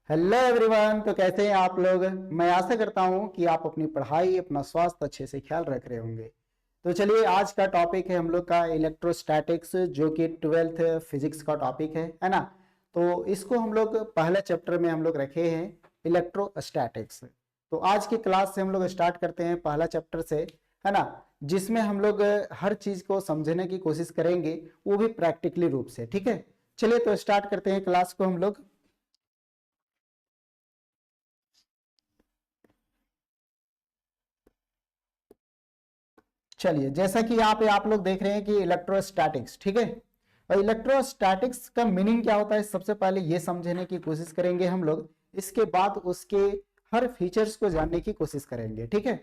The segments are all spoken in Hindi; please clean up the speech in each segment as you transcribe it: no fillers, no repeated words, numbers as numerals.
Hello everyone. तो कैसे हैं आप लोग। मैं आशा करता हूं कि आप अपनी पढ़ाई अपना स्वास्थ्य अच्छे से ख्याल रख रहे होंगे। तो चलिए, आज का टॉपिक है हम लोग का इलेक्ट्रोस्टैटिक्स, जो कि 12th फिजिक्स का टॉपिक है ना। तो इसको हम लोग पहले चैप्टर में हम लोग रखे हैं इलेक्ट्रोस्टैटिक्स। तो आज की क्लास से हम लोग स्टार्ट करते हैं पहला चैप्टर से, है ना, जिसमें हम लोग हर चीज को समझने की कोशिश करेंगे, वो भी प्रैक्टिकली रूप से। ठीक है, चलिए तो स्टार्ट करते हैं क्लास को हम लोग। चलिए, जैसा कि यहाँ पे आप लोग देख रहे हैं कि इलेक्ट्रोस्टैटिक्स, ठीक है। और इलेक्ट्रोस्टैटिक्स का मीनिंग क्या होता है, सबसे पहले ये समझने की कोशिश करेंगे हम लोग। इसके बाद उसके हर फीचर्स को जानने की कोशिश करेंगे, ठीक है।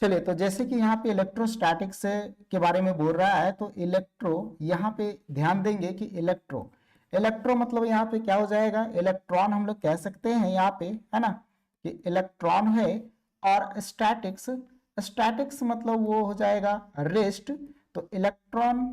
चलिए, तो जैसे कि यहाँ पे इलेक्ट्रोस्टैटिक्स के बारे में बोल रहा है, तो इलेक्ट्रो, यहाँ पे ध्यान देंगे कि इलेक्ट्रो, इलेक्ट्रो मतलब यहाँ पे क्या हो जाएगा, इलेक्ट्रॉन हम लोग कह सकते हैं यहाँ पे, है ना, कि इलेक्ट्रॉन है। और स्टैटिक्स, स्टैटिक्स मतलब वो हो जाएगा रेस्ट। तो इलेक्ट्रॉन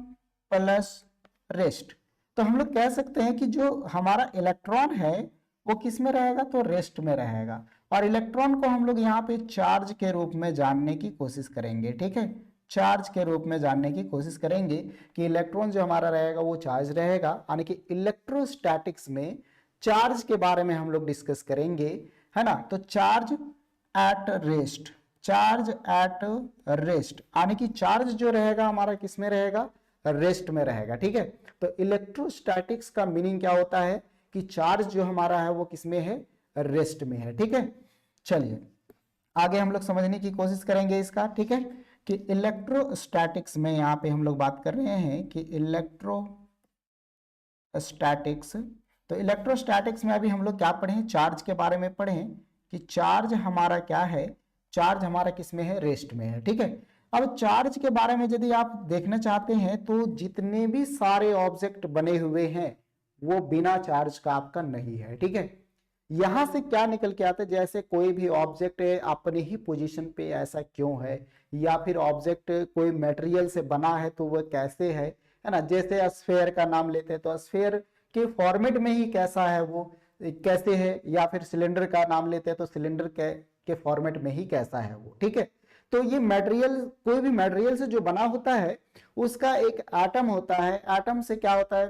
प्लस रेस्ट। तो हम लोग कह सकते हैं कि जो हमारा इलेक्ट्रॉन है वो किस में रहेगा, तो रेस्ट में रहेगा। और इलेक्ट्रॉन को हम लोग यहाँ पे चार्ज के रूप में जानने की कोशिश करेंगे, ठीक है। चार्ज के रूप में जानने की कोशिश करेंगे कि इलेक्ट्रॉन जो हमारा रहेगा वो चार्ज रहेगा, यानी कि इलेक्ट्रोस्टैटिक्स में चार्ज के बारे में हम लोग डिस्कस करेंगे, है ना। तो charge at rest, charge at rest, यानी कि चार्ज जो रहेगा हमारा किस में रहेगा, रेस्ट में रहेगा, ठीक है। तो इलेक्ट्रोस्टैटिक्स का मीनिंग क्या होता है कि चार्ज जो हमारा है वो किस में है, रेस्ट में है, ठीक है। चलिए, आगे हम लोग समझने की कोशिश करेंगे इसका, ठीक है। कि इलेक्ट्रोस्टैटिक्स में यहाँ पे हम लोग बात कर रहे हैं कि इलेक्ट्रोस्टैटिक्स, तो इलेक्ट्रोस्टैटिक्स में अभी हम लोग क्या पढ़ें, चार्ज के बारे में पढ़ें कि चार्ज हमारा क्या है, चार्ज हमारा किस में है, रेस्ट में है, ठीक है। अब चार्ज के बारे में यदि आप देखना चाहते हैं तो जितने भी सारे ऑब्जेक्ट बने हुए हैं वो बिना चार्ज का आपका नहीं है, ठीक है। यहां से क्या निकल के आता है, जैसे कोई भी ऑब्जेक्ट अपने ही पोजीशन पे ऐसा क्यों है, या फिर ऑब्जेक्ट कोई मटेरियल से बना है तो वह कैसे है ना। जैसे स्फेयर का नाम लेते हैं तो स्फेयर के फॉर्मेट में ही कैसा है वो, कैसे है, या फिर सिलेंडर का नाम लेते हैं तो सिलेंडर के फॉर्मेट में ही कैसा है वो, ठीक है। तो ये मटेरियल, कोई भी मटेरियल से जो बना होता है उसका एक एटम होता है, एटम से क्या होता है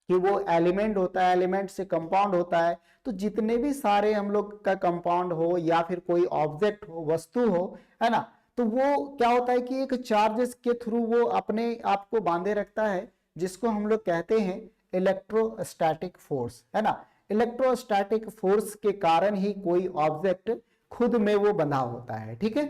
कि वो एलिमेंट होता है, एलिमेंट से कंपाउंड होता है। तो जितने भी सारे हम लोग का कंपाउंड हो या फिर कोई ऑब्जेक्ट हो, वस्तु हो, है ना, तो वो क्या होता है कि एक चार्जेस के थ्रू वो अपने आप को बांधे रखता है, जिसको हम लोग कहते हैं इलेक्ट्रोस्टैटिक फोर्स, है ना। इलेक्ट्रोस्टैटिक फोर्स के कारण ही कोई ऑब्जेक्ट खुद में वो बंधा होता है, ठीक है।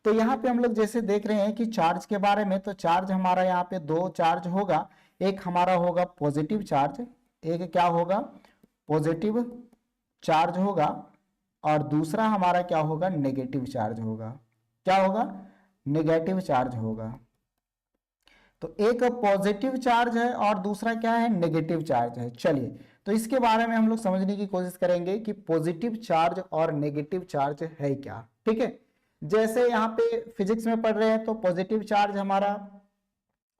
तो यहाँ पे हम लोग जैसे देख रहे हैं कि चार्ज के बारे में, तो चार्ज हमारा यहाँ पे दो चार्ज होगा। एक हमारा होगा पॉजिटिव चार्ज, एक क्या होगा, पॉजिटिव चार्ज होगा। और दूसरा हमारा क्या होगा, नेगेटिव चार्ज होगा। क्या होगा, नेगेटिव चार्ज होगा। तो एक पॉजिटिव चार्ज है और दूसरा क्या है, नेगेटिव चार्ज है। चलिए, तो इसके बारे में हम लोग समझने की कोशिश करेंगे कि पॉजिटिव चार्ज और नेगेटिव चार्ज है क्या, ठीक है। जैसे यहाँ पे फिजिक्स में पढ़ रहे हैं तो पॉजिटिव चार्ज हमारा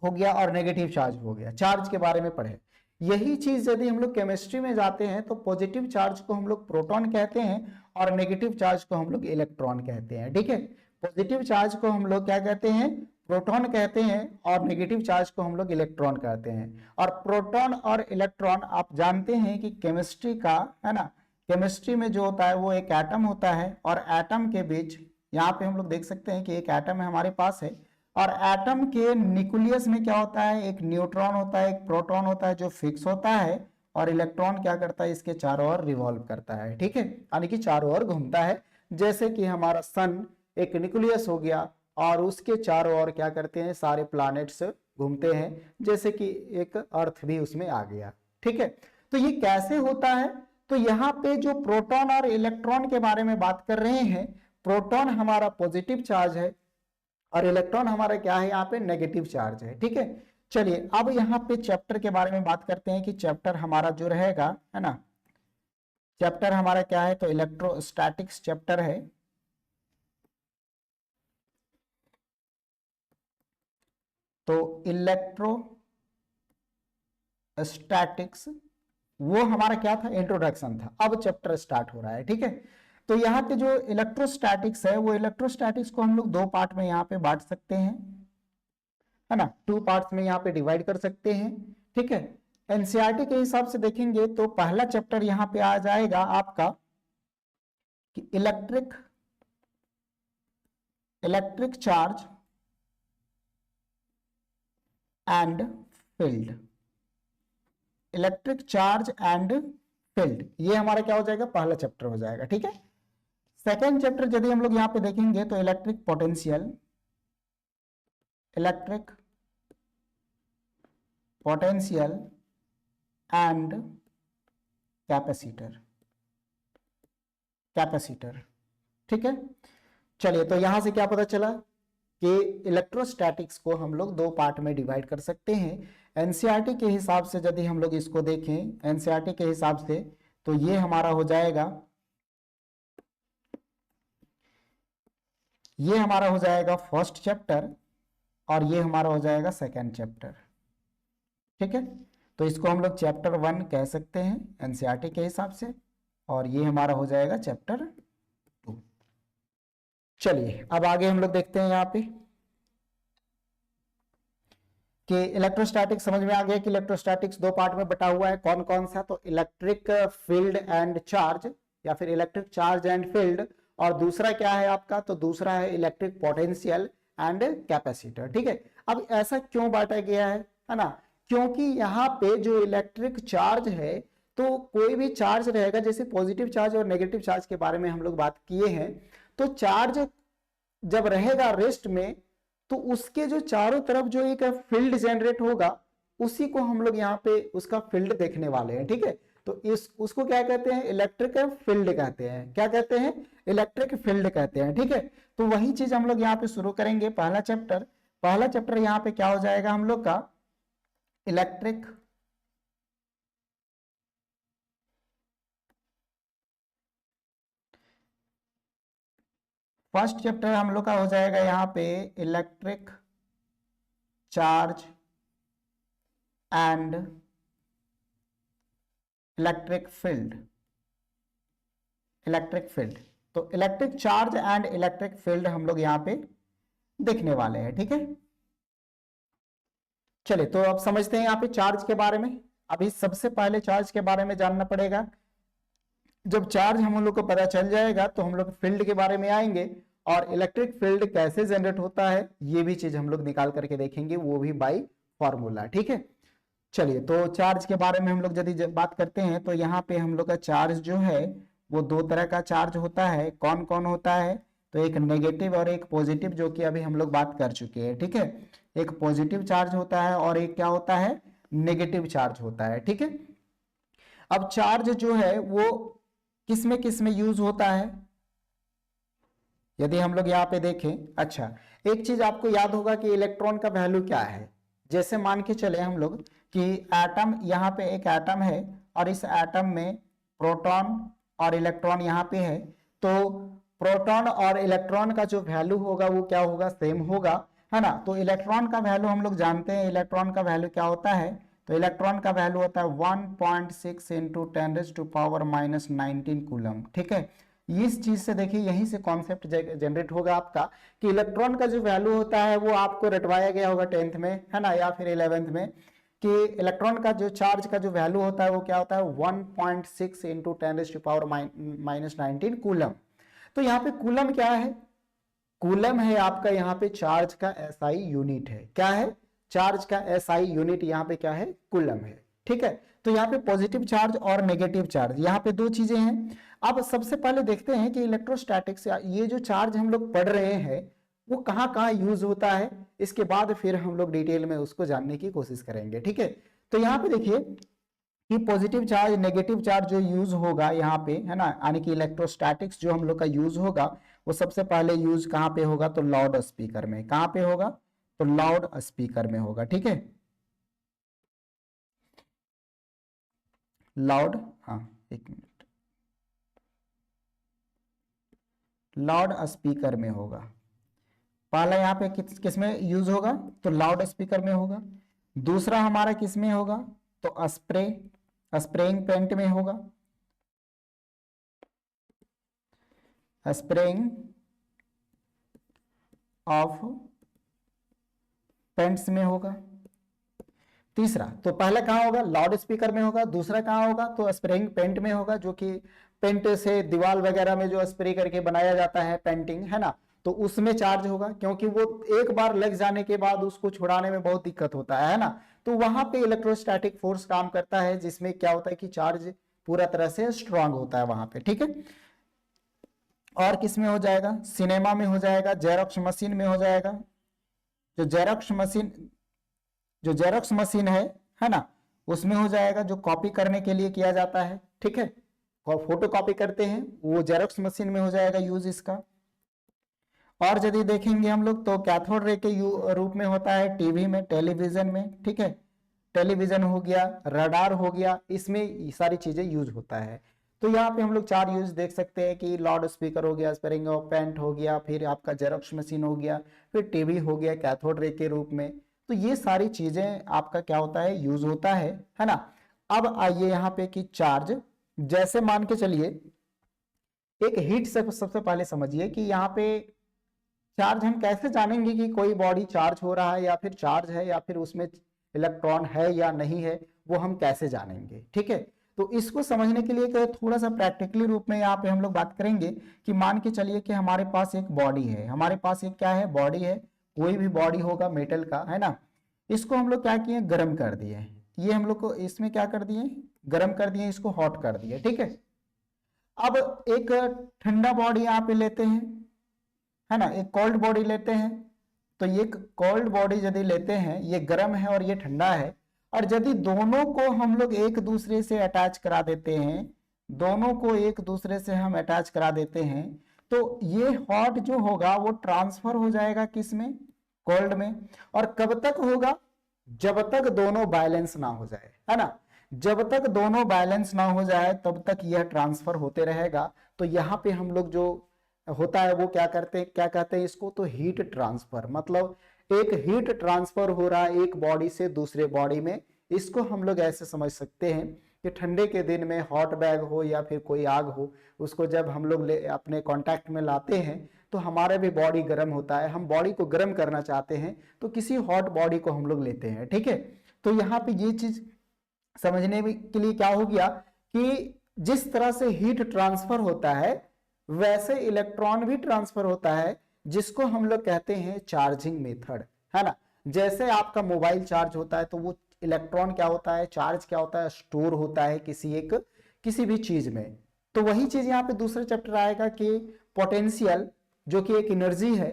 हो गया और नेगेटिव चार्ज हो गया, चार्ज के बारे में पढ़े। यही चीज यदि हम लोग केमिस्ट्री में जाते हैं तो पॉजिटिव चार्ज को हम लोग प्रोटॉन कहते हैं और नेगेटिव चार्ज को हम लोग इलेक्ट्रॉन कहते हैं, ठीक है। पॉजिटिव चार्ज को हम लोग क्या कहते हैं, प्रोटॉन कहते हैं, और नेगेटिव चार्ज को हम लोग इलेक्ट्रॉन कहते हैं। और प्रोटॉन और इलेक्ट्रॉन आप जानते हैं कि केमिस्ट्री का, है ना, केमिस्ट्री में जो होता है वो एक एटम होता है, और एटम के बीच यहाँ पे हम लोग देख सकते हैं कि एक एटम है हमारे पास है। और एटम के न्यूक्लियस में क्या होता है, एक न्यूट्रॉन होता है, एक प्रोटॉन होता है जो फिक्स होता है, और इलेक्ट्रॉन क्या करता है, इसके चारों ओर रिवॉल्व करता है, ठीक है, यानी कि चारों ओर घूमता है। जैसे कि हमारा सन एक न्यूक्लियस हो गया और उसके चारों ओर क्या करते हैं, सारे प्लैनेट्स घूमते हैं, जैसे कि एक अर्थ भी उसमें आ गया, ठीक है। तो ये कैसे होता है, तो यहाँ पे जो प्रोटॉन और इलेक्ट्रॉन के बारे में बात कर रहे हैं, प्रोटॉन हमारा पॉजिटिव चार्ज है और इलेक्ट्रॉन हमारा क्या है, यहाँ पे नेगेटिव चार्ज है, ठीक है। चलिए, अब यहाँ पे चैप्टर के बारे में बात करते हैं कि चैप्टर हमारा जो रहेगा, है ना, चैप्टर हमारा क्या है, तो इलेक्ट्रोस्टैटिक्स चैप्टर है। तो इलेक्ट्रोस्टैटिक्स वो हमारा क्या था, इंट्रोडक्शन था। अब चैप्टर स्टार्ट हो रहा है, ठीक है। तो यहाँ पे जो इलेक्ट्रोस्टैटिक्स है, वो इलेक्ट्रोस्टैटिक्स को हम लोग दो पार्ट में यहाँ पे बांट सकते हैं, है ना, टू पार्ट्स में यहाँ पे डिवाइड कर सकते हैं, ठीक है। एनसीईआरटी के हिसाब से देखेंगे तो पहला चैप्टर यहाँ पे आ जाएगा आपका कि electric charge and field. Electric charge and field, ये हमारा क्या हो जाएगा, पहला चैप्टर हो जाएगा, ठीक है। सेकेंड चैप्टर यदि हम लोग यहाँ पे देखेंगे तो इलेक्ट्रिक पोटेंशियल एंड कैपेसिटर, ठीक है। चलिए, तो यहां से क्या पता चला कि इलेक्ट्रोस्टैटिक्स को हम लोग दो पार्ट में डिवाइड कर सकते हैं। एनसीईआरटी के हिसाब से यदि हम लोग इसको देखें, एनसीईआरटी के हिसाब से तो ये हमारा हो जाएगा, ये हमारा हो जाएगा फर्स्ट चैप्टर और ये हमारा हो जाएगा सेकेंड चैप्टर, ठीक है। तो इसको हम लोग चैप्टर 1 कह सकते हैं एनसीईआरटी के हिसाब से, और ये हमारा हो जाएगा चैप्टर 2। चलिए, अब आगे हम लोग देखते हैं यहाँ पे कि इलेक्ट्रोस्टैटिक्स समझ में आ गया कि इलेक्ट्रोस्टैटिक्स दो पार्ट में बटा हुआ है, कौन कौन सा, तो इलेक्ट्रिक फील्ड एंड चार्ज, या फिर इलेक्ट्रिक चार्ज एंड फील्ड, और दूसरा क्या है आपका, तो दूसरा है इलेक्ट्रिक पोटेंशियल एंड कैपेसिटर, ठीक है। अब ऐसा क्यों बांटा गया है ना, क्योंकि यहाँ पे जो इलेक्ट्रिक चार्ज है, तो कोई भी चार्ज रहेगा, जैसे पॉजिटिव चार्ज और नेगेटिव चार्ज के बारे में हम लोग बात किए हैं, तो चार्ज जब रहेगा रेस्ट में तो उसके जो चारों तरफ जो एक फील्ड जनरेट होगा, उसी को हम लोग यहाँ पे उसका फील्ड देखने वाले हैं, ठीक है। तो उसको क्या कहते हैं, इलेक्ट्रिक फील्ड कहते हैं। क्या कहते हैं, इलेक्ट्रिक फील्ड कहते हैं, ठीक है। तो वही चीज हम लोग यहाँ पे शुरू करेंगे, पहला चैप्टर यहाँ पे क्या हो जाएगा हम लोग का, इलेक्ट्रिक फर्स्ट चैप्टर हम लोग का हो जाएगा यहाँ पे electric charge and electric field. तो electric charge and electric field हम लोग यहाँ पे देखने वाले हैं, ठीक है। चलिए, तो अब समझते हैं यहाँ पे चार्ज के बारे में। अभी सबसे पहले चार्ज के बारे में जानना पड़ेगा। जब चार्ज हम लोग को पता चल जाएगा तो हम लोग फील्ड के बारे में आएंगे, और इलेक्ट्रिक फील्ड कैसे जनरेट होता है ये भी चीज हम लोग निकाल करके देखेंगे, वो भी बाय फॉर्मूला, ठीक है। चलिए, तो चार्ज के बारे में हम लोग यदि बात करते हैं तो यहाँ पे हम लोग का चार्ज जो है वो दो तरह का चार्ज होता है। कौन कौन होता है, तो एक नेगेटिव और एक पॉजिटिव, जो कि अभी हम लोग बात कर चुके हैं, ठीक है। एक पॉजिटिव चार्ज होता है और एक क्या होता है, नेगेटिव चार्ज होता है, ठीक है। अब चार्ज जो है वो किस में यूज होता है, यदि हम लोग यहाँ पे देखें। अच्छा, एक चीज आपको याद होगा कि इलेक्ट्रॉन का वैल्यू क्या है। जैसे मान के चले हम लोग कि एटम, यहाँ पे एक एटम है और इस एटम में प्रोटॉन और इलेक्ट्रॉन यहाँ पे है, तो प्रोटॉन और इलेक्ट्रॉन का जो वैल्यू होगा वो क्या होगा, सेम होगा, है ना। तो इलेक्ट्रॉन का वैल्यू हम लोग जानते हैं, इलेक्ट्रॉन का वैल्यू क्या होता है, तो इलेक्ट्रॉन का वैल्यू होता है 1.6 इंटू 10⁻⁻19 कूलम, ठीक है। इस चीज से देखिए, यहीं से कॉन्सेप्ट जनरेट होगा आपका कि इलेक्ट्रॉन का जो वैल्यू होता है वो आपको रटवाया गया होगा 10th में, है ना, या फिर 11th में, कि इलेक्ट्रॉन का जो चार्ज का जो वैल्यू होता है वो क्या होता है, 1.6 इंटू 10⁻⁻19 कूलम। तो यहाँ पे कूलम क्या है, कूलम है आपका यहाँ पे चार्ज का एसआई यूनिट है। क्या है, चार्ज का एसआई यूनिट यहाँ पे क्या है, कूलम है, ठीक है। तो यहाँ पे पॉजिटिव चार्ज और नेगेटिव चार्ज, यहाँ पे दो चीजें हैं। अब सबसे पहले देखते हैं कि इलेक्ट्रोस्टैटिक्स, ये जो चार्ज हम लोग पढ़ रहे हैं वो कहाँ कहाँ यूज होता है, इसके बाद फिर हम लोग डिटेल में उसको जानने की कोशिश करेंगे, ठीक है। तो यहाँ पे देखिए कि पॉजिटिव चार्ज नेगेटिव चार्ज जो यूज होगा यहाँ पे, है ना, यानी कि इलेक्ट्रोस्टैटिक्स जो हम लोग का यूज होगा वो सबसे पहले यूज कहाँ पे होगा, तो लाउड स्पीकर में। कहाँ पे होगा, तो लाउड स्पीकर में होगा, ठीक है। लाउड, हाँ एक मिनट, लाउड स्पीकर में होगा। पहला यहाँ पे किस में यूज होगा, तो लाउड स्पीकर में होगा। दूसरा हमारा किस में होगा, तो स्प्रे स्प्रेइंग पेंट में होगा, स्प्रेइंग ऑफ पेंट्स में होगा। तीसरा तो पहला कहां होगा, लाउड स्पीकर में होगा। दूसरा कहां होगा, तो स्प्रेइंग पेंट में होगा, जो कि पेंट से दीवार वगैरह में जो स्प्रे करके बनाया जाता है पेंटिंग, है ना, तो उसमें चार्ज होगा, क्योंकि वो एक बार लग जाने के बाद उसको छुड़ाने में बहुत दिक्कत होता है ना। तो वहां पे इलेक्ट्रोस्टैटिक फोर्स काम करता है, जिसमें क्या होता है कि चार्ज पूरा तरह से स्ट्रांग होता है वहां पे, ठीक है। और किस में हो जाएगा, सिनेमा में हो जाएगा, जेरोक्स मशीन में हो जाएगा। जो जेरोक्स मशीन जो जेरोक्स मशीन है ना, उसमें हो जाएगा, जो कॉपी करने के लिए किया जाता है, ठीक है, और फोटो कॉपी करते हैं, वो जेरोक्स मशीन में हो जाएगा यूज इसका। और यदि देखेंगे हम लोग तो कैथोड रे के रूप में होता है टीवी में, टेलीविजन में, ठीक है, टेलीविजन हो गया, रडार हो गया, इसमें ये सारी चीजें यूज होता है। तो यहाँ पे हम लोग 4 यूज देख सकते हैं कि लाउड स्पीकर हो गया, स्प्रेइंग ऑफ पेंट हो गया, फिर आपका जेरोक्स मशीन हो गया, फिर टीवी हो गया कैथोड रे के रूप में। तो ये सारी चीजें आपका क्या होता है, यूज होता है ना। अब आइए यहाँ पे कि चार्ज, जैसे मान के चलिए एक हीट से सबसे पहले समझिए कि यहाँ पे चार्ज हम कैसे जानेंगे कि कोई बॉडी चार्ज हो रहा है या फिर चार्ज है या फिर उसमें इलेक्ट्रॉन है या नहीं है, वो हम कैसे जानेंगे, ठीक है। तो इसको समझने के लिए थोड़ा सा प्रैक्टिकली रूप में यहाँ पे हम लोग बात करेंगे कि मान के चलिए कि हमारे पास एक बॉडी है, हमारे पास एक क्या है, बॉडी है, कोई भी बॉडी होगा मेटल का, है ना। इसको हम लोग क्या किए, गर्म कर दिए, ये हम लोग को इसमें क्या कर दिए, गर्म कर दिए, इसको हॉट कर दिए, ठीक है। अब एक ठंडा बॉडी यहाँ पे लेते हैं, है ना, एक कोल्ड बॉडी लेते हैं। तो ये कोल्ड बॉडी यदि लेते हैं, ये गर्म है और ये ठंडा है, और यदि दोनों को हम लोग एक दूसरे से अटैच करा देते हैं, दोनों को एक दूसरे से हम अटैच करा देते हैं, तो ये हॉट जो होगा वो ट्रांसफर हो जाएगा किस में, कोल्ड में। और कब तक होगा, जब तक दोनों बैलेंस ना हो जाए, है ना, जब तक दोनों बैलेंस ना हो जाए तब तक यह ट्रांसफर होते रहेगा। तो यहाँ पे हम लोग जो होता है वो क्या करते हैं, क्या कहते हैं इसको, तो हीट ट्रांसफर, मतलब एक हीट ट्रांसफर हो रहा है एक बॉडी से दूसरे बॉडी में। इसको हम लोग ऐसे समझ सकते हैं कि ठंडे के दिन में हॉट बैग हो या फिर कोई आग हो, उसको जब हम लोग अपने कांटेक्ट में लाते हैं तो हमारा भी बॉडी गर्म होता है, हम बॉडी को गर्म करना चाहते हैं तो किसी हॉट बॉडी को हम लोग लेते हैं, ठीक है। तो यहाँ पे ये चीज समझने के लिए क्या हो गया कि जिस तरह से हीट ट्रांसफर होता है वैसे इलेक्ट्रॉन भी ट्रांसफर होता है, जिसको हम लोग कहते हैं चार्जिंग मेथड, है ना। जैसे आपका मोबाइल चार्ज होता है तो वो इलेक्ट्रॉन क्या होता है, चार्ज क्या होता है, स्टोर होता है किसी भी चीज में। तो वही चीज यहाँ पे दूसरा चैप्टर आएगा कि पोटेंशियल जो कि एक एनर्जी है,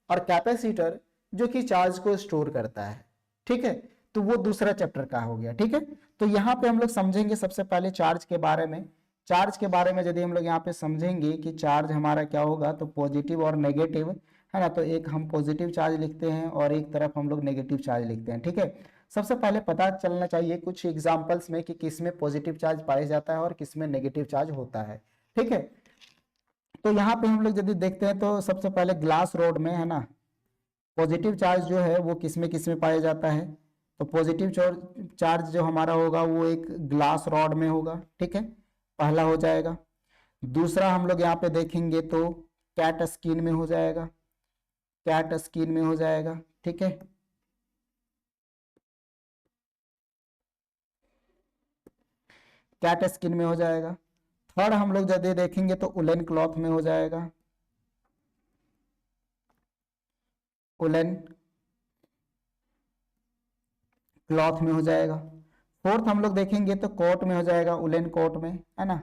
और कैपेसिटर जो कि चार्ज को स्टोर करता है, ठीक है। तो वो दूसरा चैप्टर का हो गया, ठीक है। तो यहाँ पे हम लोग समझेंगे सबसे पहले चार्ज के बारे में। चार्ज के बारे में यदि हम लोग यहाँ पे समझेंगे कि चार्ज हमारा क्या होगा, तो पॉजिटिव और नेगेटिव, है ना। तो एक हम पॉजिटिव चार्ज लिखते हैं और एक तरफ हम लोग नेगेटिव चार्ज लिखते हैं, ठीक है। सबसे पहले पता चलना चाहिए कुछ एग्जाम्पल्स में कि किस में पॉजिटिव चार्ज पाया जाता है और किस में नेगेटिव चार्ज होता है, ठीक है। तो यहाँ पे हम लोग यदि देखते हैं तो सबसे पहले ग्लास रोड में, है ना, पॉजिटिव चार्ज जो है वो किस में पाया जाता है, तो पॉजिटिव चार्ज जो हमारा होगा वो एक ग्लास रॉड में होगा, ठीक है, पहला हो जाएगा। दूसरा हम लोग यहाँ पे देखेंगे तो कैट स्किन में हो जाएगा, कैट स्किन में हो जाएगा, ठीक है। कैट स्किन में हो जाएगा। थर्ड हम लोग यदि देखेंगे तो उलेन क्लॉथ में हो जाएगा, उलेन क्लॉथ में हो जाएगा। फोर्थ हम लोग देखेंगे तो कोट में हो जाएगा, उलेन कोट में, है ना,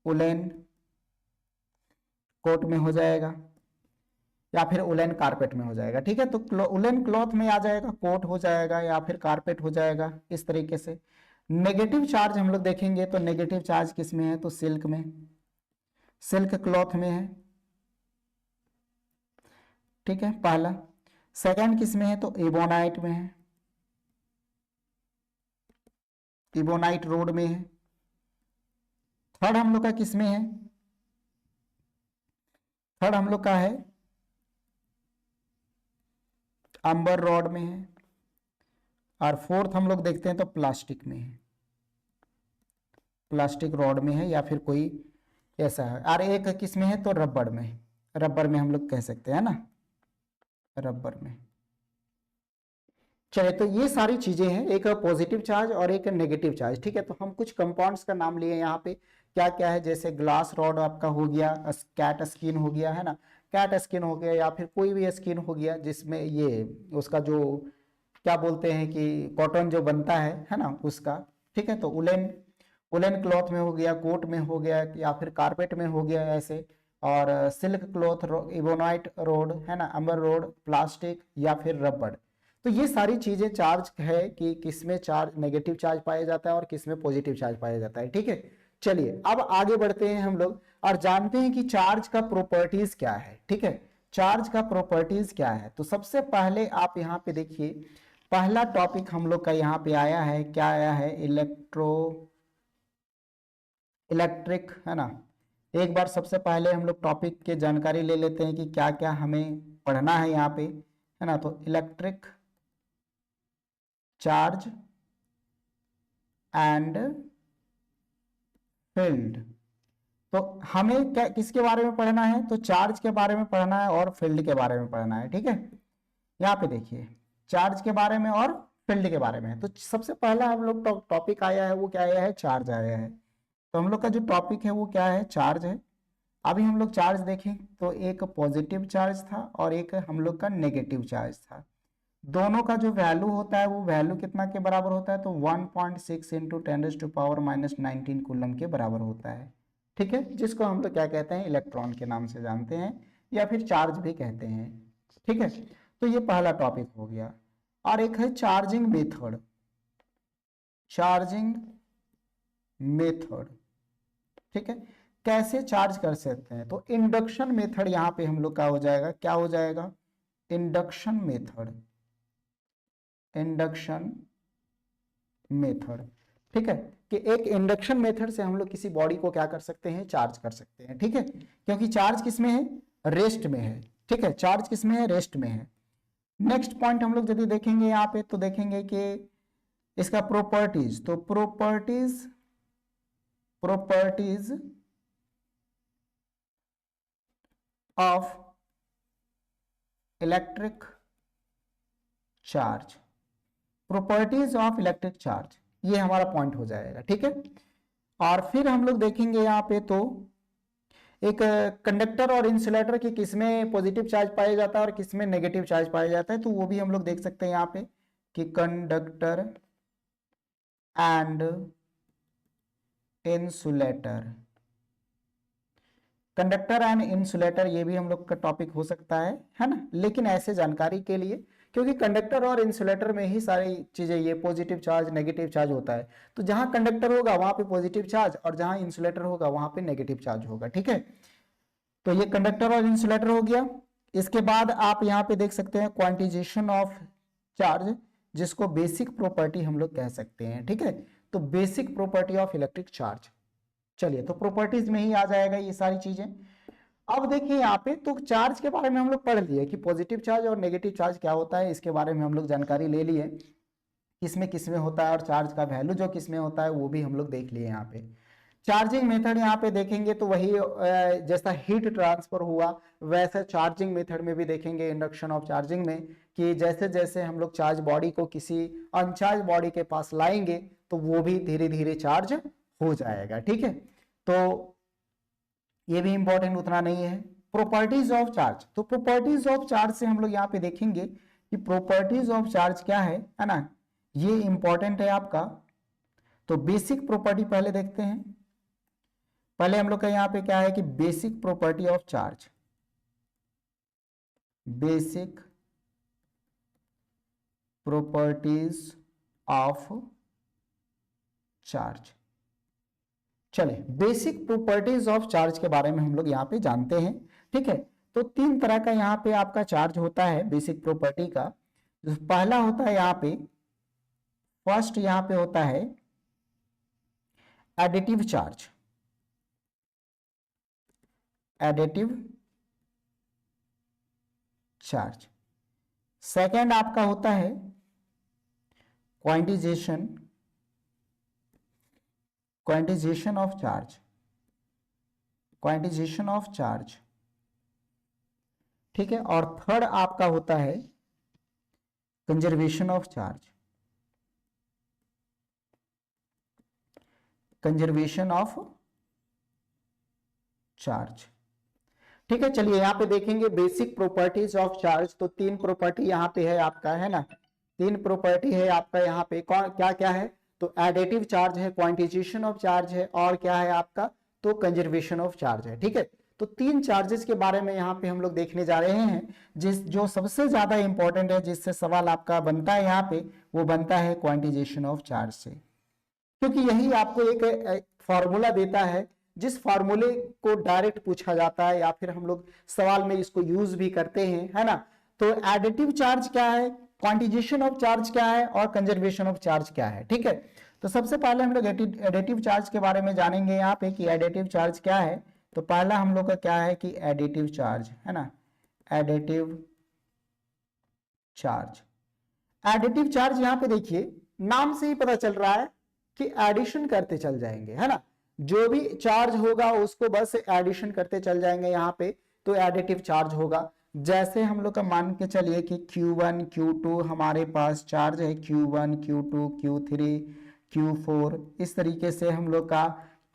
उलेन कोट में हो जाएगा, या फिर उलेन कारपेट में हो जाएगा, ठीक है। तो उलेन क्लॉथ में आ जाएगा, कोट हो जाएगा या फिर कारपेट हो जाएगा, इस तरीके से। नेगेटिव चार्ज हम लोग देखेंगे तो नेगेटिव चार्ज किस में है, तो सिल्क में, सिल्क क्लॉथ में है, ठीक है, पहला। सेकंड किस में है, तो इबोनाइट में है, इबोनाइट रोड में है। थर्ड हम लोग का किस में है, थर्ड हम लोग का है अंबर रॉड में है। और फोर्थ हम लोग देखते हैं तो प्लास्टिक में है, प्लास्टिक रॉड में है या फिर कोई ऐसा है, और एक किस में है तो रबड़ में, रबड़ में हम लोग कह सकते हैं ना, रबड़ में। चलिए, तो ये सारी चीजें हैं, एक पॉजिटिव चार्ज और एक नेगेटिव चार्ज, ठीक है। तो हम कुछ कंपाउंड्स का नाम लिए यहाँ पे, क्या क्या है, जैसे ग्लास रॉड आपका हो गया, कैट स्किन हो गया है ना, कैट स्किन हो गया, या फिर कोई भी स्किन हो गया जिसमें ये उसका जो क्या बोलते हैं कि कॉटन जो बनता है ना उसका, ठीक है। तो उलेन, उलेन क्लॉथ में हो गया, कोट में हो गया, या फिर कारपेट में हो गया ऐसे, और सिल्क क्लॉथ, इबोनाइट रोड है ना, अमर रोड, प्लास्टिक या फिर रबड़। तो ये सारी चीजें चार्ज है कि किसमें चार्ज नेगेटिव चार्ज पाया जाता है और किसमें पॉजिटिव चार्ज पाया जाता है, ठीक है। चलिए अब आगे बढ़ते हैं हम लोग और जानते हैं कि चार्ज का प्रॉपर्टीज क्या है, ठीक है। चार्ज का प्रॉपर्टीज क्या है, तो सबसे पहले आप यहाँ पे देखिए, पहला टॉपिक हम लोग का यहाँ पे आया है, क्या आया है, इलेक्ट्रिक है ना। एक बार सबसे पहले हम लोग टॉपिक के जानकारी ले लेते हैं कि क्या क्या हमें पढ़ना है यहाँ पे, है ना। तो इलेक्ट्रिक चार्ज एंड फील्ड, तो हमें क्या किसके बारे में पढ़ना है, तो चार्ज के बारे में पढ़ना है और फील्ड के बारे में पढ़ना है, ठीक है। यहाँ पे देखिए, चार्ज के बारे में और फील्ड के बारे में। तो सबसे पहला हम लोग टॉपिक आया है, वो क्या आया है, चार्ज आया है। तो हम लोग का जो टॉपिक है वो क्या है, चार्ज है। अभी हम लोग चार्ज देखें तो एक पॉजिटिव चार्ज था और एक हम लोग का नेगेटिव चार्ज था। दोनों का जो वैल्यू होता है वो वैल्यू कितना के बराबर होता है, तो 1.6 इंटू 10⁻⁻19 कूलम के बराबर होता है, ठीक है। जिसको हम लोग क्या कहते हैं, इलेक्ट्रॉन के नाम से जानते हैं या फिर चार्ज भी कहते हैं, ठीक है। तो ये पहला टॉपिक हो गया। और एक है चार्जिंग मेथड, चार्जिंग मेथड, ठीक है। कैसे चार्ज कर सकते हैं, तो इंडक्शन मेथड यहाँ पे हम लोग का हो जाएगा, क्या हो जाएगा, इंडक्शन मेथड, इंडक्शन मेथड, ठीक है। कि एक इंडक्शन मेथड से हम लोग किसी बॉडी को क्या कर सकते हैं, चार्ज कर सकते हैं, ठीक है। क्योंकि चार्ज किस में है, रेस्ट में है, ठीक है। चार्ज किस में है, रेस्ट में है। नेक्स्ट पॉइंट हम लोग यदि देखेंगे यहाँ पे तो देखेंगे कि इसका प्रॉपर्टीज, तो properties, properties of electric charge, properties of electric charge, ये हमारा पॉइंट हो जाएगा, ठीक है। और फिर हम लोग देखेंगे यहाँ पे तो एक कंडक्टर और इंसुलेटर की किसमें पॉजिटिव चार्ज पाया जाता है और किसमें नेगेटिव चार्ज पाया जाता है, तो वो भी हम लोग देख सकते हैं यहाँ पे कि conductor and insulator, conductor and insulator ये भी हम लोग का टॉपिक हो सकता है ना। लेकिन ऐसे जानकारी के लिए, क्योंकि कंडक्टर और इंसुलेटर में ही सारी चीजें, ये पॉजिटिव चार्ज नेगेटिव चार्ज होता है, तो जहां कंडक्टर होगा वहां पे पॉजिटिव चार्ज और जहां इंसुलेटर होगा वहां पे नेगेटिव चार्ज होगा, ठीक है। तो ये कंडक्टर और इंसुलेटर हो गया। इसके बाद आप यहाँ पे देख सकते हैं क्वांटिजेशन ऑफ चार्ज, जिसको बेसिक प्रॉपर्टी हम लोग कह सकते हैं, ठीक है। तो basic property of electric charge, चलिए तो प्रॉपर्टीज में ही आ जाएगा ये सारी चीजें। अब देखिए यहाँ पे तो चार्ज के बारे में हम लोग पढ़ लिए कि पॉजिटिव चार्ज और नेगेटिव चार्ज क्या होता है, इसके बारे में हम लोग जानकारी ले लिए, किसमें किसमें होता है और चार्ज का वैल्यू जो किसमें होता है वो भी हम लोग देख लिए यहाँ पे। चार्जिंग मेथड यहाँ पे देखेंगे तो वही जैसा हीट ट्रांसफर हुआ वैसे चार्जिंग मेथड में भी देखेंगे, इंडक्शन ऑफ चार्जिंग में, कि जैसे जैसे हम लोग चार्ज बॉडी को किसी अनचार्ज बॉडी के पास लाएंगे तो वो भी धीरे धीरे चार्ज हो जाएगा, ठीक है। तो ये भी इंपॉर्टेंट उतना नहीं है। प्रॉपर्टीज ऑफ चार्ज, तो प्रॉपर्टीज ऑफ चार्ज से हम लोग यहाँ पे देखेंगे कि प्रॉपर्टीज ऑफ चार्ज क्या है ना, ये इंपॉर्टेंट है आपका। तो बेसिक प्रॉपर्टी पहले देखते हैं। पहले हम लोग का यहाँ पे क्या है कि basic property of charge, basic properties of charge. चलिए बेसिक प्रॉपर्टीज ऑफ चार्ज के बारे में हम लोग यहाँ पे जानते हैं, ठीक है। तो तीन तरह का यहाँ पे आपका चार्ज होता है बेसिक प्रॉपर्टी का। जो पहला होता है यहाँ पे, फर्स्ट यहाँ पे होता है additive charge, additive charge. Second आपका होता है quantisation quantisation of charge, quantisation of charge, ठीक है। और थर्ड आपका होता है conservation of charge, conservation of charge, ठीक है। चलिए यहाँ पे देखेंगे बेसिक प्रॉपर्टीज ऑफ चार्ज। तो तीन प्रॉपर्टी यहाँ पे है आपका, है ना, तीन प्रॉपर्टी है आपका यहाँ पे। कौन क्या क्या है? तो एडिटिव चार्ज है, क्वांटिजेशन ऑफ चार्ज है, और क्या है आपका, तो कंजर्वेशन ऑफ चार्ज है, ठीक है। तो तीन चार्जेस के बारे में यहाँ पे हम लोग देखने जा रहे हैं। जो सबसे ज्यादा इंपॉर्टेंट है, जिससे सवाल आपका बनता है यहाँ पे, वो बनता है क्वांटिजेशन ऑफ चार्ज से, क्योंकि यही आपको एक फॉर्मूला देता है, जिस फार्मूले को डायरेक्ट पूछा जाता है या फिर हम लोग सवाल में इसको यूज भी करते हैं, है ना। तो एडिटिव चार्ज क्या है, क्वांटिजेशन ऑफ चार्ज क्या है, और कंजर्वेशन ऑफ चार्ज क्या है, ठीक है। तो सबसे पहले हम लोग एडिटिव चार्ज के बारे में जानेंगे यहाँ पे कि एडिटिव चार्ज क्या है। तो पहला हम लोग का क्या है कि एडिटिव चार्ज, है ना, एडिटिव चार्ज। एडिटिव चार्ज यहाँ पे देखिए नाम से ही पता चल रहा है कि एडिशन करते चल जाएंगे, है ना। जो भी चार्ज होगा उसको बस एडिशन करते चल जाएंगे यहाँ पे, तो एडिटिव चार्ज होगा। जैसे हम लोग का मान के चलिए कि Q1 Q2 हमारे पास चार्ज है, Q1 Q2 Q3 Q4, इस तरीके से हम लोग का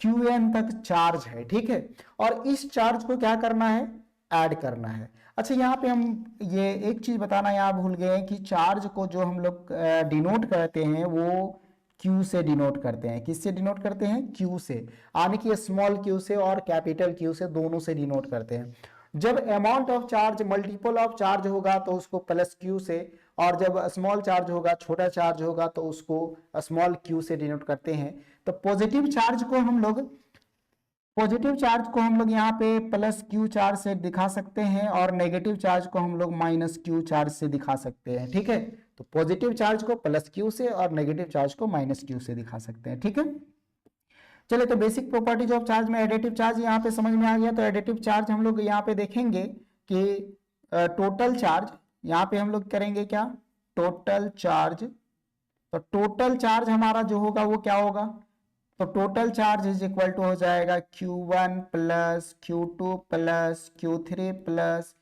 Qn तक चार्ज है, ठीक है। और इस चार्ज को क्या करना है, ऐड करना है। अच्छा यहाँ पे हम ये एक चीज बताना यहाँ भूल गए कि चार्ज को जो हम लोग डिनोट करते हैं वो Q से डिनोट करते हैं। किससे डिनोट करते हैं? Q से, यानी कि स्मॉल q से और कैपिटल Q से, दोनों से डिनोट करते हैं। जब amount of charge multiple of charge होगा तो उसको प्लस Q से, और जब स्मॉल चार्ज होगा, छोटा चार्ज होगा, तो उसको स्मॉल q से डिनोट करते हैं। तो पॉजिटिव चार्ज को हम लोग यहाँ पे प्लस Q चार्ज से दिखा सकते हैं, और नेगेटिव चार्ज को हम लोग माइनस Q चार्ज से दिखा सकते हैं, ठीक है। तो पॉजिटिव चार्ज को प्लस Q से और नेगेटिव चार्ज को माइनस Q से दिखा सकते हैं, ठीक है। चलिए, तो बेसिक प्रॉपर्टीज ऑफ चार्ज में एडिटिव चार्ज यहाँ पे समझ में आ गया। तो एडिटिव चार्ज हम लोग यहाँ पे देखेंगे कि टोटल चार्ज, यहाँ पे हम लोग करेंगे क्या, टोटल चार्ज। तो टोटल चार्ज हमारा जो होगा वो क्या होगा, तो total charge is equal to हो जाएगा Q1 plus Q2 plus Q3 plus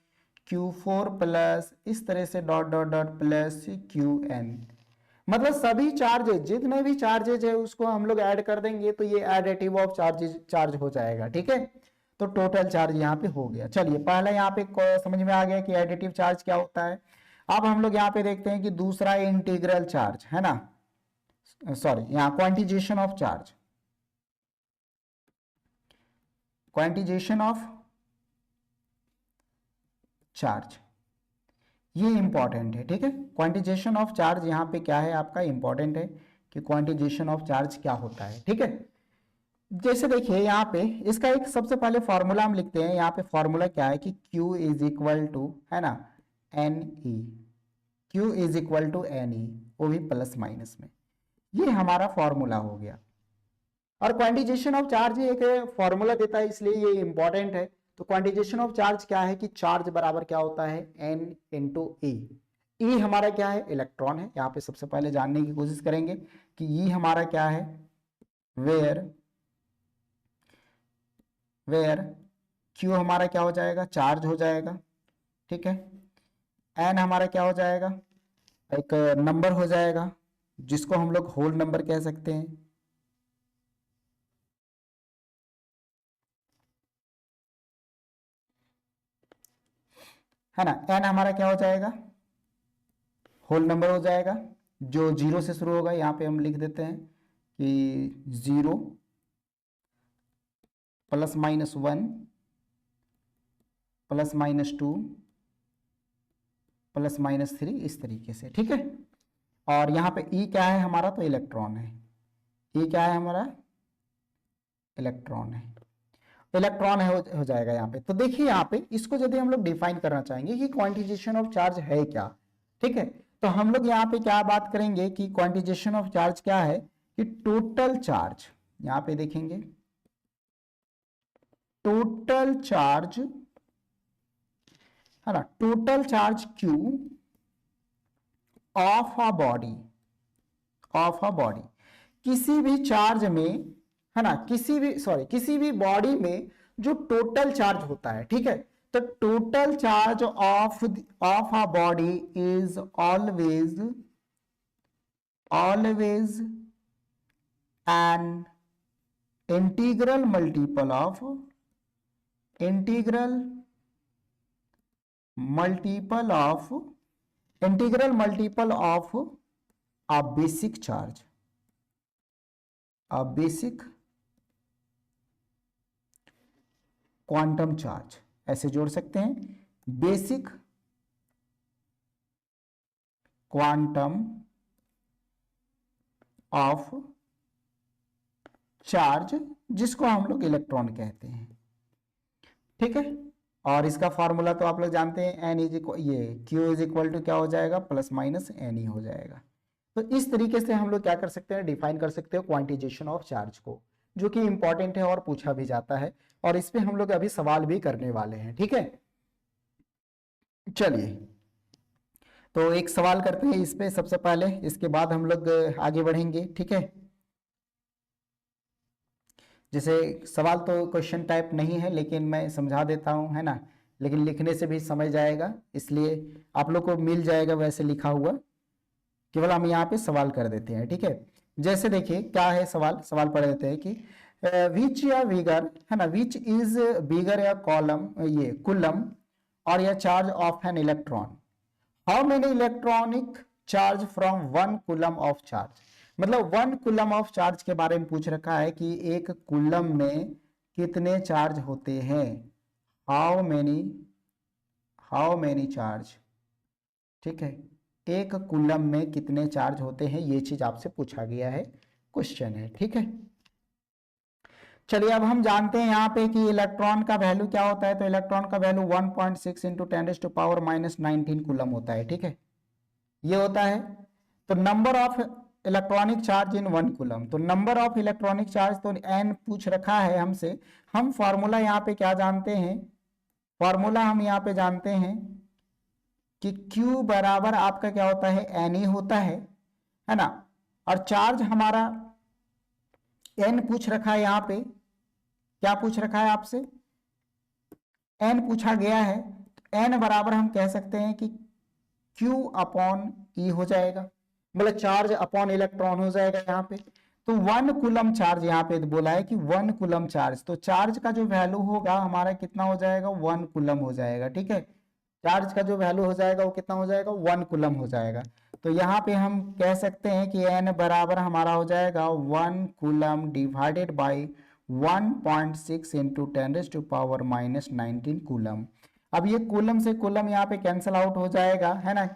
Q4 plus, इस तरह से dot dot dot plus Qn। मतलब सभी चार्जेज, जितने भी चार्जेज है उसको हम लोग ऐड कर देंगे तो ये एडिटिव ऑफ चार्जेज चार्ज हो जाएगा, ठीक है। तो टोटल चार्ज यहाँ पे हो गया। चलिए, पहला यहाँ पे समझ में आ गया कि एडिटिव चार्ज क्या होता है। अब हम लोग यहाँ पे देखते हैं कि दूसरा इंटीग्रल चार्ज, है ना, सॉरी, यहाँ quantisation of charge, quantisation of charge, ये इंपॉर्टेंट है, ठीक है। क्वांटिजेशन ऑफ चार्ज यहाँ पे क्या है आपका, इंपॉर्टेंट है कि क्वांटिजेशन ऑफ चार्ज क्या होता है, ठीक है। जैसे देखिए यहाँ पे इसका एक सबसे पहले फॉर्मूला हम लिखते हैं। यहाँ पे फॉर्मूला क्या है कि Q इज इक्वल टू, है ना, NE, Q is equal to NE, वो भी प्लस माइनस में। ये हमारा फॉर्मूला हो गया। और क्वांटिजेशन ऑफ चार्ज एक फॉर्मूला देता है, इसलिए ये इंपॉर्टेंट है। तो क्वांटिजेशन ऑफ चार्ज क्या है कि चार्ज बराबर क्या होता है, N इंटू E। E हमारा क्या है, इलेक्ट्रॉन है। यहाँ पे सबसे पहले जानने की कोशिश करेंगे कि E हमारा क्या है, वेयर Q हमारा क्या हो जाएगा, चार्ज हो जाएगा, ठीक है। N हमारा क्या हो जाएगा, एक नंबर हो जाएगा, जिसको हम लोग होल नंबर कह सकते हैं, है ना। N हमारा क्या हो जाएगा, होल नंबर हो जाएगा, जो जीरो से शुरू होगा। यहाँ पे हम लिख देते हैं कि 0 plus minus 1 plus minus 2 plus minus 3, इस तरीके से, ठीक है। और यहाँ पे E क्या है हमारा, तो इलेक्ट्रॉन है। E क्या है हमारा, इलेक्ट्रॉन है, इलेक्ट्रॉन है हो जाएगा यहाँ पे। तो देखिए यहाँ पे इसको यदि हम लोग डिफाइन करना चाहेंगे कि क्वांटिजेशन ऑफ चार्ज है क्या, ठीक है। तो हम लोग यहाँ पे क्या बात करेंगे कि क्वांटिजेशन ऑफ चार्ज क्या है कि टोटल चार्ज, यहाँ पे देखेंगे टोटल चार्ज, है ना, total charge Q of a body, किसी भी चार्ज में है ना, किसी भी बॉडी में जो टोटल चार्ज होता है, ठीक है, तो total charge of a body is always an integral multiple of integral multiple of a basic charge, a basic quantum charge, ऐसे जोड़ सकते हैं, बेसिक क्वांटम ऑफ चार्ज, जिसको हम लोग इलेक्ट्रॉन कहते हैं, ठीक है। और इसका फॉर्मूला तो आप लोग जानते हैं, एन इज इक्वल, ये क्यू इज इक्वल टू क्या हो जाएगा, प्लस माइनस एन ही हो जाएगा। तो इस तरीके से हम लोग क्या कर सकते हैं, डिफाइन कर सकते हो क्वांटिजेशन ऑफ चार्ज को, जो कि इंपॉर्टेंट है और पूछा भी जाता है, और इस पे हम लोग अभी सवाल भी करने वाले हैं, ठीक है। चलिए, तो एक सवाल करते हैं इस पे सबसे पहले, इसके बाद हम लोग आगे बढ़ेंगे, ठीक है। जैसे सवाल तो क्वेश्चन टाइप नहीं है, लेकिन मैं समझा देता हूं, है ना, लेकिन लिखने से भी समझ जाएगा, इसलिए आप लोग को मिल जाएगा वैसे लिखा हुआ, केवल हम यहाँ पे सवाल कर देते हैं, ठीक है। जैसे देखिए क्या है सवाल, पढ़ देते हैं कि विच या बिगर, है ना, विच इज बिगर या कॉलम, ये कुलम और या charge of an electron, how many electronic charge from 1 coulomb of charge. मतलब 1 कूलम ऑफ चार्ज के बारे में पूछ रखा है कि एक कूलम में कितने चार्ज होते हैं, हाउ मेनी चार्ज, ठीक है, एक कूलम में कितने चार्ज होते हैं, ये चीज आपसे पूछा गया है, क्वेश्चन है, ठीक है। चलिए अब हम जानते हैं यहाँ पे कि इलेक्ट्रॉन का वैल्यू क्या होता है, तो इलेक्ट्रॉन का वैल्यू 1.6 इंटू 10⁻⁻19 कूलम होता है, ठीक है, ये होता है। तो number of electronic charge in 1 coulomb, तो नंबर ऑफ इलेक्ट्रॉनिक चार्ज तो n पूछ रखा है हमसे, हम फॉर्मूला यहाँ पे क्या जानते हैं, फॉर्मूला हम यहाँ पे जानते हैं कि Q बराबर आपका क्या होता है, n ही होता है ना, और चार्ज हमारा n पूछ रखा है, यहाँ पे क्या पूछ रखा है आपसे, n पूछा गया है, तो n बराबर हम कह सकते हैं कि Q अपॉन E हो जाएगा, मतलब चार्ज अपॉन इलेक्ट्रॉन हो जाएगा यहाँ पे। तो 1 कूलम चार्ज यहाँ पे बोला है कि 1 कूलम चार्ज, तो चार्ज का जो वैल्यू होगा हमारा कितना हो जाएगा, 1 कूलम हो जाएगा, ठीक है। चार्ज का जो वैल्यू हो जाएगा वो कितना हो जाएगा, 1 कूलम हो जाएगा। तो यहाँ पे हम कह सकते हैं कि n बराबर हमारा हो जाएगा 1 coulomb divided by 1.6 into 10⁻⁻19 coulomb. अब ये कूलम से कूलम यहाँ पे कैंसिल आउट हो जाएगा, है ना,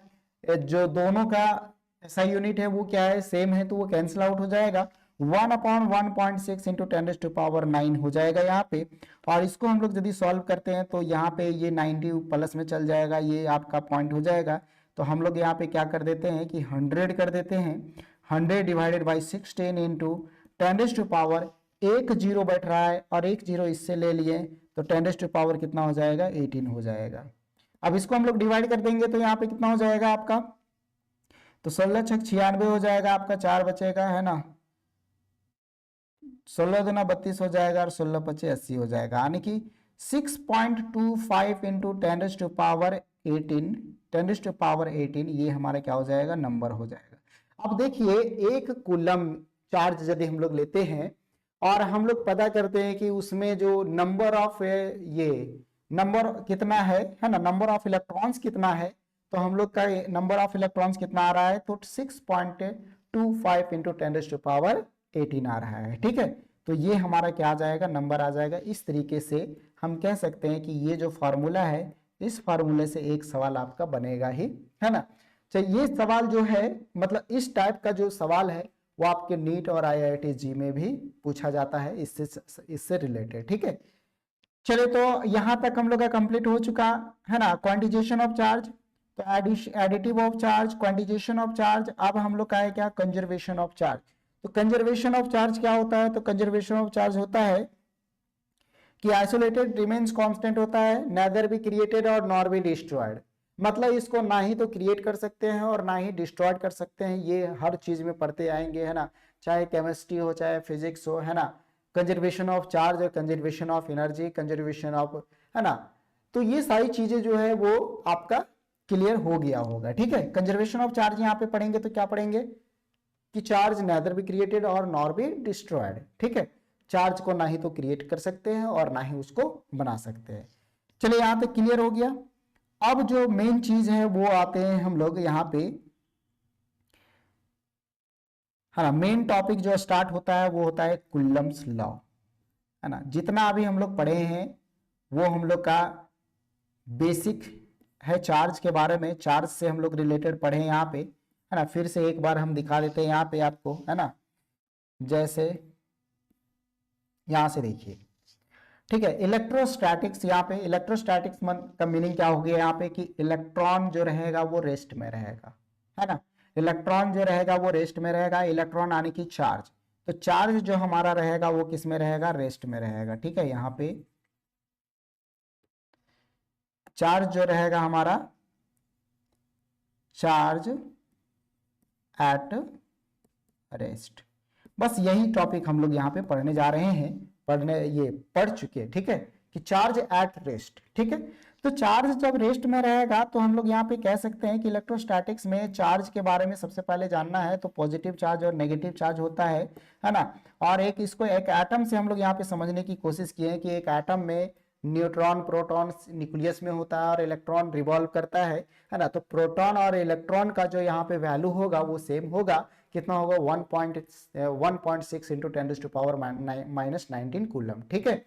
जो दोनों का SI यूनिट है वो क्या है, सेम है, तो वो कैंसिल आउट हो जाएगा, 1/1.6 इंटू 10⁻9 हो जाएगा यहाँ पे। और इसको हम लोग यदि सॉल्व करते हैं तो यहाँ पे ये 90 प्लस में चल जाएगा, ये आपका पॉइंट हो जाएगा। तो हम लोग यहाँ पे क्या कर देते हैं कि 100 कर देते हैं, 100 डिवाइडेड बाई 16 इंटू 10⁻, एक जीरो बैठ रहा है और एक जीरो इससे ले लिए, तो 10⁻ कितना हो जाएगा, 18 हो जाएगा। अब इसको हम लोग डिवाइड कर देंगे तो यहाँ पे कितना हो जाएगा आपका, तो 16 छक 96 हो जाएगा आपका, 4 बचेगा, है ना, 16 दूना 32 हो जाएगा और 16 पचे 80 हो जाएगा, यानी कि 6.25 इंटू 10⁻18 ये हमारा क्या हो जाएगा, नंबर हो जाएगा। अब देखिए एक कूलम चार्ज यदि हम लोग लेते हैं और हम लोग पता करते हैं कि उसमें जो नंबर ऑफ ये नंबर कितना है ना, नंबर ऑफ इलेक्ट्रॉन्स कितना है, तो हम लोग का नंबर ऑफ इलेक्ट्रॉन्स कितना आ रहा है, तो 6.25 इंटू 10⁻18 आ रहा है, ठीक है। तो ये हमारा क्या आ जाएगा, नंबर आ जाएगा। इस तरीके से हम कह सकते हैं कि ये जो फॉर्मूला है, इस फॉर्मूले से एक सवाल आपका बनेगा ही, है ना। चलिए ये सवाल जो है, मतलब इस टाइप का जो सवाल है वो आपके नीट और IIT जी में भी पूछा जाता है, इससे रिलेटेड, ठीक है। चलिए तो यहां तक हम लोग का कंप्लीट हो चुका है ना, क्वांटिजेशन ऑफ चार्ज, तो additive of charge, quantisation of charge. अब हम लोग का है क्या, कंजर्वेशन ऑफ चार्ज। तो कंजर्वेशन ऑफ चार्ज क्या होता है, तो कंजर्वेशन ऑफ चार्ज होता है कि आइसोलेटेड रिमेन्स कांस्टेंट होता है, नेदर बी क्रिएटेड और नॉर बी डिस्ट्रॉयड। मतलब इसको ना ही तो क्रिएट कर सकते हैं और ना ही डिस्ट्रॉयड कर सकते हैं, ये हर चीज में पढ़ते आएंगे, है ना, चाहे केमिस्ट्री हो चाहे फिजिक्स हो, है ना, कंजर्वेशन ऑफ चार्ज और conservation of energy, conservation of, है ना। तो ये सारी चीजें जो है वो आपका क्लियर हो गया होगा, ठीक है। कंजर्वेशन ऑफ चार्ज यहाँ पे पढ़ेंगे तो क्या पढ़ेंगे कि चार्ज नेदर बी क्रिएटेड और नॉर बी डिस्ट्रॉयड, ठीक है। चार्ज को ना ही तो क्रिएट कर सकते हैं और ना ही उसको बना सकते हैं। चलिए यहां तक क्लियर हो गया। अब जो मेन चीज है वो आते हैं हम लोग यहाँ पे, है ना। मेन टॉपिक जो स्टार्ट होता है वो होता है कुलम्स लॉ, है ना। जितना अभी हम लोग पढ़े हैं वो हम लोग का बेसिक है चार्ज के बारे में, चार्ज से हम लोग रिलेटेड पढ़े यहाँ पे, है ना। फिर से एक बार हम दिखा देते हैं यहाँ पे आपको, है ना। जैसे यहां से देखिए, ठीक है। इलेक्ट्रोस्टैटिक्स, यहाँ पे इलेक्ट्रोस्टैटिक्स का मीनिंग क्या हो गया यहाँ पे कि इलेक्ट्रॉन जो रहेगा वो रेस्ट में रहेगा, है ना। इलेक्ट्रॉन जो रहेगा वो रेस्ट में रहेगा, इलेक्ट्रॉन आने की चार्ज, तो चार्ज जो हमारा रहेगा वो किस में रहेगा, रेस्ट में रहेगा, ठीक है। यहाँ पे चार्ज जो रहेगा हमारा, चार्ज एट रेस्ट, बस यही टॉपिक हम लोग यहाँ पे पढ़ने जा रहे हैं, ये पढ़ चुके हैं, ठीक है, कि चार्ज एट रेस्ट, ठीक है। तो चार्ज जब रेस्ट में रहेगा तो हम लोग यहाँ पे कह सकते हैं कि इलेक्ट्रोस्टैटिक्स में चार्ज के बारे में सबसे पहले जानना है तो पॉजिटिव चार्ज और नेगेटिव चार्ज होता है ना। और एक इसको एक एटम से हम लोग यहाँ पे समझने की कोशिश किए हैं कि एक एटम में न्यूट्रॉन प्रोटॉन न्यूक्लियस में होता है और इलेक्ट्रॉन रिवॉल्व करता है ना। तो प्रोटॉन और इलेक्ट्रॉन का जो यहाँ पे वैल्यू होगा वो सेम होगा, कितना होगा 1.6 इंटू 10⁻⁻19 कूलम, ठीक है।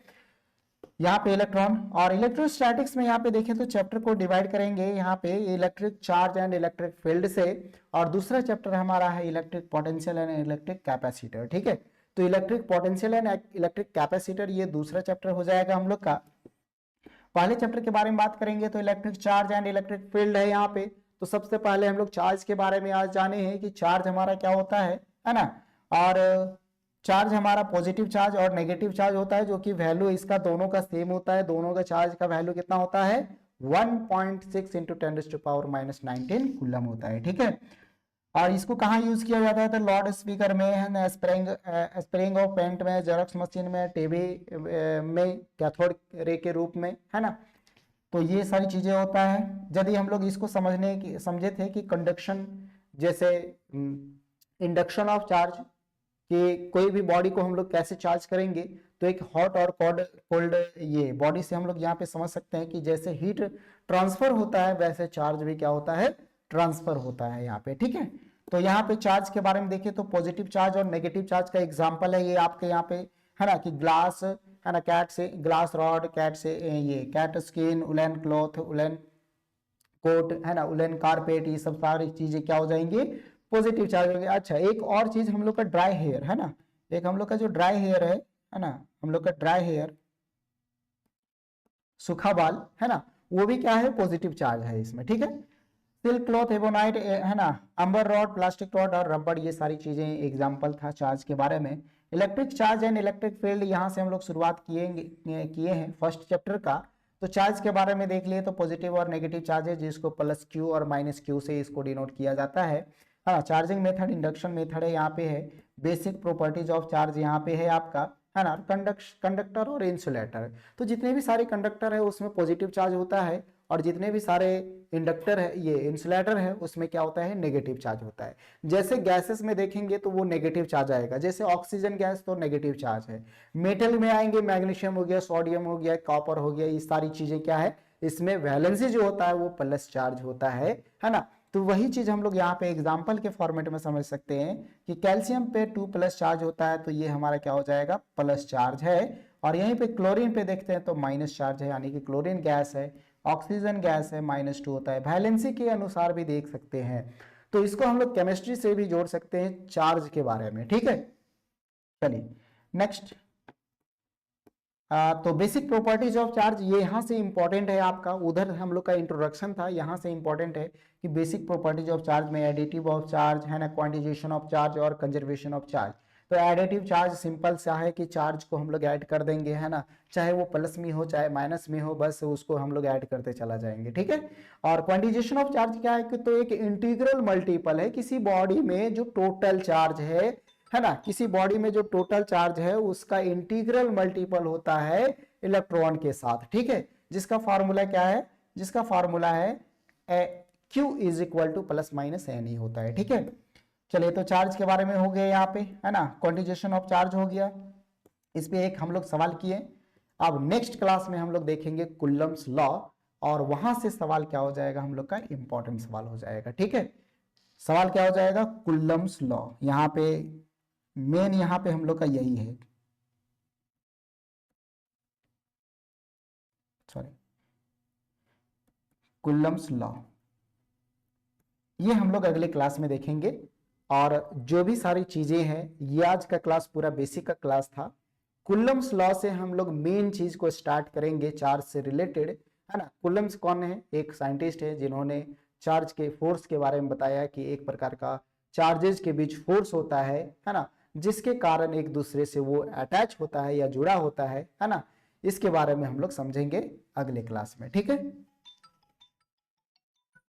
यहाँ पे इलेक्ट्रॉन और इलेक्ट्रोस्टैटिक्स में यहाँ पे देखें तो चैप्टर को डिवाइड करेंगे यहाँ पे electric charge and electric field से, और दूसरा चैप्टर हमारा है electric potential and electric capacitor, ठीक है। तो electric potential and electric capacitor ये दूसरा चैप्टर हो जाएगा हम लोग का। पहले चैप्टर के बारे में बात करेंगे तो electric charge and electric field है यहाँ पे। तो सबसे पहले हम लोग चार्ज के बारे में आज जाने हैं कि चार्ज हमारा क्या होता है ना। और चार्ज हमारा पॉजिटिव चार्ज और नेगेटिव चार्ज होता है, जो कि वैल्यू इसका दोनों का सेम होता है, दोनों का चार्ज का वैल्यू कितना होता है 1.6 इंटू 10⁻⁻19 कूलम होता है, ठीक है। और इसको कहाँ यूज किया जाता है तो लाउड स्पीकर में, है ना, स्प्रिंग ऑफ पेंट में, जेरॉक्स मशीन में, टीवी में कैथोड रे के रूप में, है ना। तो ये सारी चीजें होता है। यदि हम लोग इसको समझे थे कि कंडक्शन, जैसे इंडक्शन ऑफ चार्ज, कि कोई भी बॉडी को हम लोग कैसे चार्ज करेंगे, तो एक हॉट और कोल्ड ये बॉडी से हम लोग यहाँ पे समझ सकते हैं कि जैसे हीट ट्रांसफर होता है वैसे चार्ज भी क्या होता है, ट्रांसफर होता है यहाँ पे, ठीक है। तो यहाँ पे चार्ज के बारे में देखें तो पॉजिटिव चार्ज और नेगेटिव चार्ज का एग्जांपल है ये आपके यहाँ पे, है ना, कि ग्लास, है ना, कैट से ग्लास रॉड, कैट से ये cat skin, woollen cloth, woollen coat, है ना, उलेन कारपेट, ये सब सारी चीजें क्या हो जाएंगे, पॉजिटिव चार्ज होंगे। अच्छा, एक और चीज हम लोग का ड्राई हेयर, है ना, एक हम लोग का जो ड्राई हेयर है ना, हम लोग का ड्राई हेयर, सूखा बाल, है ना, वो भी क्या है, पॉजिटिव चार्ज है इसमें, ठीक है। सिल्क क्लॉथ, एबोनाइट, है ना, अंबर रॉड, प्लास्टिक रॉड और रबड़, ये सारी चीजें एग्जाम्पल था चार्ज के बारे में। Electric charge and electric field, यहाँ से हम लोग शुरुआत किए हैं फर्स्ट चैप्टर का। तो चार्ज के बारे में देख लिए तो पॉजिटिव और नेगेटिव चार्जेस, जिसको प्लस क्यू और माइनस क्यू से इसको डिनोट किया जाता है। हाँ, चार्जिंग मेथड इंडक्शन मेथड है यहाँ पे है। बेसिक प्रॉपर्टीज ऑफ चार्ज यहाँ पे है आपका, है ना, कंडक्टर और इंसुलेटर। तो जितने भी सारे कंडक्टर है उसमें पॉजिटिव चार्ज होता है, और जितने भी सारे इंडक्टर है, ये इंसुलेटर है, उसमें क्या होता है, नेगेटिव चार्ज होता है। जैसे गैसेस में देखेंगे तो वो नेगेटिव चार्ज आएगा, जैसे ऑक्सीजन गैस तो नेगेटिव चार्ज है। मेटल में आएंगे, मैग्नीशियम हो गया, सोडियम हो गया, कॉपर हो गया, ये सारी चीजें क्या है, इसमें वैलेंसी जो होता है वो प्लस चार्ज होता है ना। तो वही चीज हम लोग यहाँ पे एग्जाम्पल के फॉर्मेट में समझ सकते हैं कि कैल्शियम पे 2 प्लस चार्ज होता है, तो ये हमारा क्या हो जाएगा, प्लस चार्ज है। और यहीं पे क्लोरीन पे देखते हैं तो माइनस चार्ज है, यानी कि क्लोरीन गैस है, ऑक्सीजन गैस है, -2 होता है। वैलेंसी के अनुसार भी देख सकते हैं, तो इसको हम लोग केमिस्ट्री से भी जोड़ सकते हैं चार्ज के बारे में, ठीक है। चलिए नेक्स्ट, तो बेसिक प्रॉपर्टीज ऑफ चार्ज ये यहाँ से इंपॉर्टेंट है आपका, उधर हम लोग का इंट्रोडक्शन था, यहाँ से इंपॉर्टेंट है कि बेसिक प्रॉपर्टीज ऑफ चार्ज में एडिटिव ऑफ चार्ज, है ना, क्वांटिजेशन ऑफ चार्ज और कंजर्वेशन ऑफ चार्ज। तो एडिटिव चार्ज सिंपल सा है कि चार्ज को हम लोग ऐड कर देंगे, है ना, चाहे वो प्लस में हो चाहे माइनस में हो, बस उसको हम लोग ऐड करते चला जाएंगे, ठीक है। और क्वांटिजेशन ऑफ चार्ज क्या है कि तो एक इंटीग्रल मल्टीपल है किसी बॉडी में जो टोटल चार्ज है है ना, किसी बॉडी में जो टोटल चार्ज है उसका इंटीग्रल मल्टीपल होता है इलेक्ट्रॉन के साथ, ठीक है, जिसका फॉर्मूला क्या है, जिसका फॉर्मूला है Q is equal to plus minus n ही होता है, ठीक है। चलिए तो चार्ज के बारे में हो गया यहाँ पे, है ना, क्वांटिजेशन ऑफ चार्ज हो गया, इस पे एक हम लोग सवाल किए। अब नेक्स्ट क्लास में हम लोग देखेंगे कुलम्स लॉ, और वहां से सवाल क्या हो जाएगा हम लोग का इंपॉर्टेंट सवाल हो जाएगा, ठीक है। सवाल क्या हो जाएगा, कुलम्स लॉ, यहाँ पे मेन यहाँ पे हम लोग का यही है, सॉरी, कुलम्स लॉ, ये हम लोग अगले क्लास में देखेंगे। और जो भी सारी चीजें हैं, ये आज का क्लास पूरा बेसिक का क्लास था। कुलम्स लॉ से हम लोग मेन चीज को स्टार्ट करेंगे, चार्ज से रिलेटेड, है ना। कुलम्स कौन है, एक साइंटिस्ट है जिन्होंने चार्ज के फोर्स के बारे में बताया कि एक प्रकार का चार्जेस के बीच फोर्स होता है ना, जिसके कारण एक दूसरे से वो अटैच होता है या जुड़ा होता है ना। इसके बारे में हम लोग समझेंगे अगले क्लास में, ठीक है।